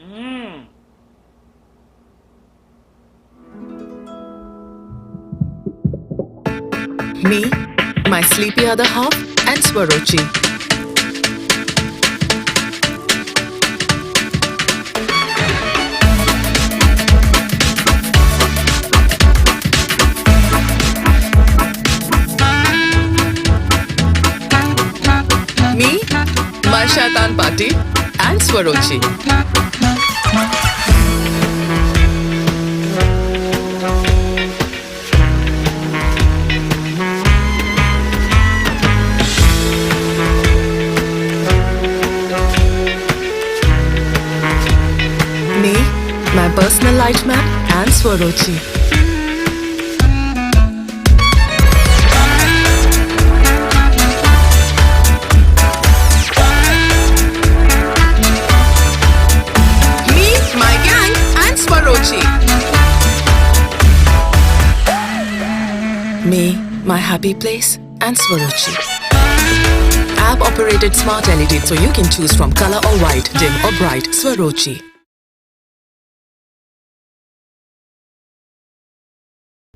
Me, my sleepy other half, and Svarochi. Me, my Shaitan Party, and Svarochi. Me, my personal light man, and Svarochi. Me, my gang, and Svarochi. Me, my happy place, and Svarochi. App operated smart LED so you can choose from color or white, dim or bright. Svarochi.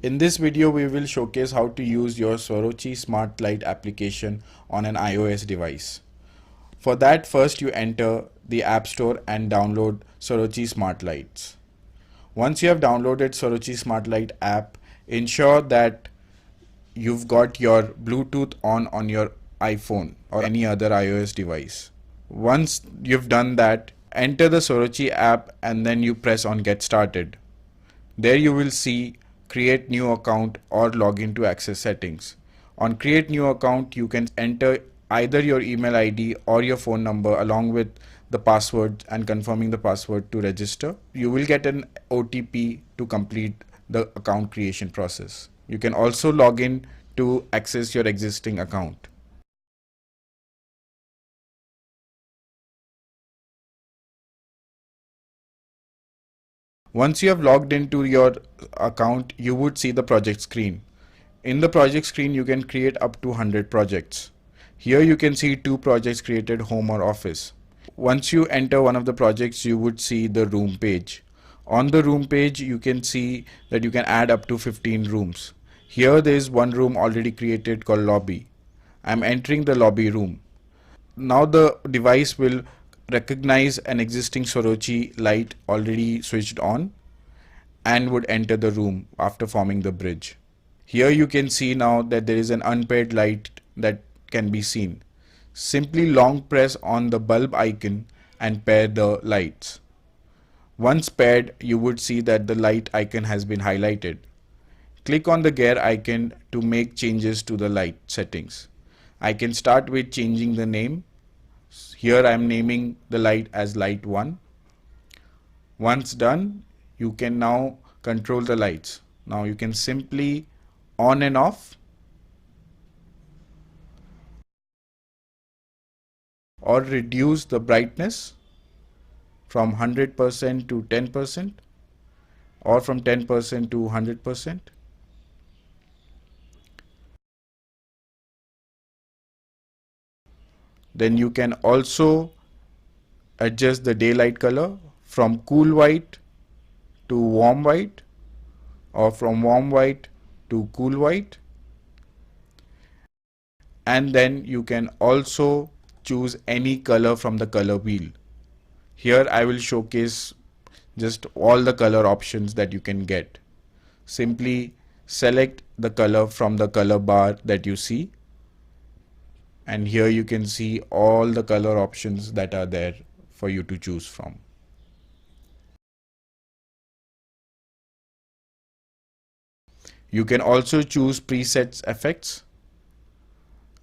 In this video, we will showcase how to use your Svarochi Smart LED application on an iOS device. For that, first you enter the App Store and download Svarochi Smart Lights. Once you have downloaded Svarochi Smart Light app, ensure that you've got your Bluetooth on your iPhone or any other iOS device. Once you've done that, enter the Svarochi app and then you press on Get Started. There you will see Create New Account or Login to access settings. On Create New Account, you can enter either your email ID or your phone number along with the password and confirming the password to register. You will get an OTP to complete the account creation process. You can also log in to access your existing account. Once you have logged into your account, you would see the project screen. In the project screen, you can create up to 100 projects. Here you can see 2 projects created, home or office. Once you enter one of the projects, you would see the room page. On the room page, you can see that you can add up to 15 rooms. Here there is one room already created called lobby. I'm entering the lobby room. Now the device will recognize an existing Svarochi light already switched on and would enter the room after forming the bridge. Here you can see now that there is an unpaired light that can be seen. Simply long press on the bulb icon and pair the lights. Once paired, you would see that the light icon has been highlighted. Click on the gear icon to make changes to the light settings. I can start with changing the name. Here I am naming the light as light 1. Once done, you can now control the lights. Now you can simply on and off or reduce the brightness from 100% to 10% or from 10% to 100%. Then you can also adjust the daylight color from cool white to warm white or from warm white to cool white. And then you can also choose any color from the color wheel. Here I will showcase just all the color options that you can get. Simply select the color from the color bar that you see, and here you can see all the color options that are there for you to choose from. You can also choose presets effects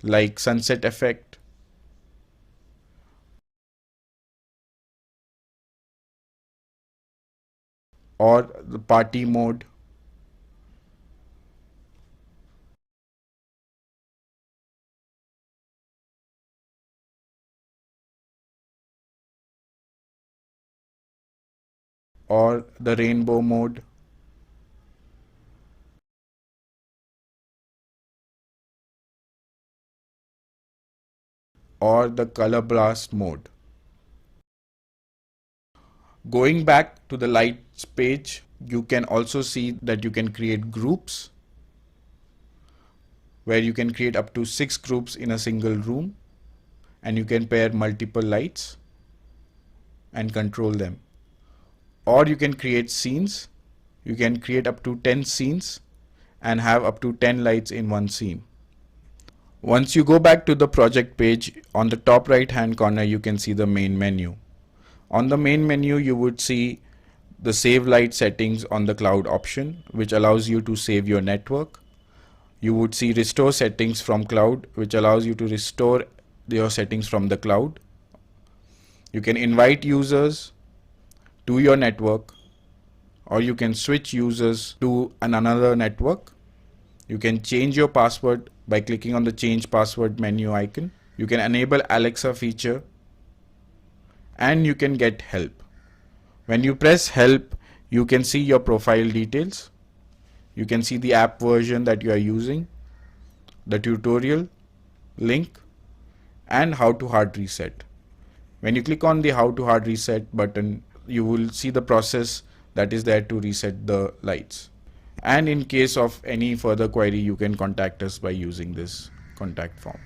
like sunset effect or the party mode or the rainbow mode or the color blast mode. Going back to the lights page, you can also see that you can create groups, where you can create up to 6 groups in a single room, and you can pair multiple lights and control them. Or you can create scenes. You can create up to 10 scenes and have up to 10 lights in one scene. Once you go back to the project page, on the top right hand corner you can see the main menu. On the main menu you would see the save light settings on the cloud option, which allows you to save your network. You would see restore settings from cloud, which allows you to restore your settings from the cloud. You can invite users to your network, or you can switch users to another network. You can change your password by clicking on the change password menu icon. You can enable Alexa feature, and you can get help. When you press help, you can see your profile details. You can see the app version that you are using, the tutorial link, and how to hard reset. When you click on the how to hard reset button, you will see the process that is there to reset the lights. And in case of any further query, you can contact us by using this contact form.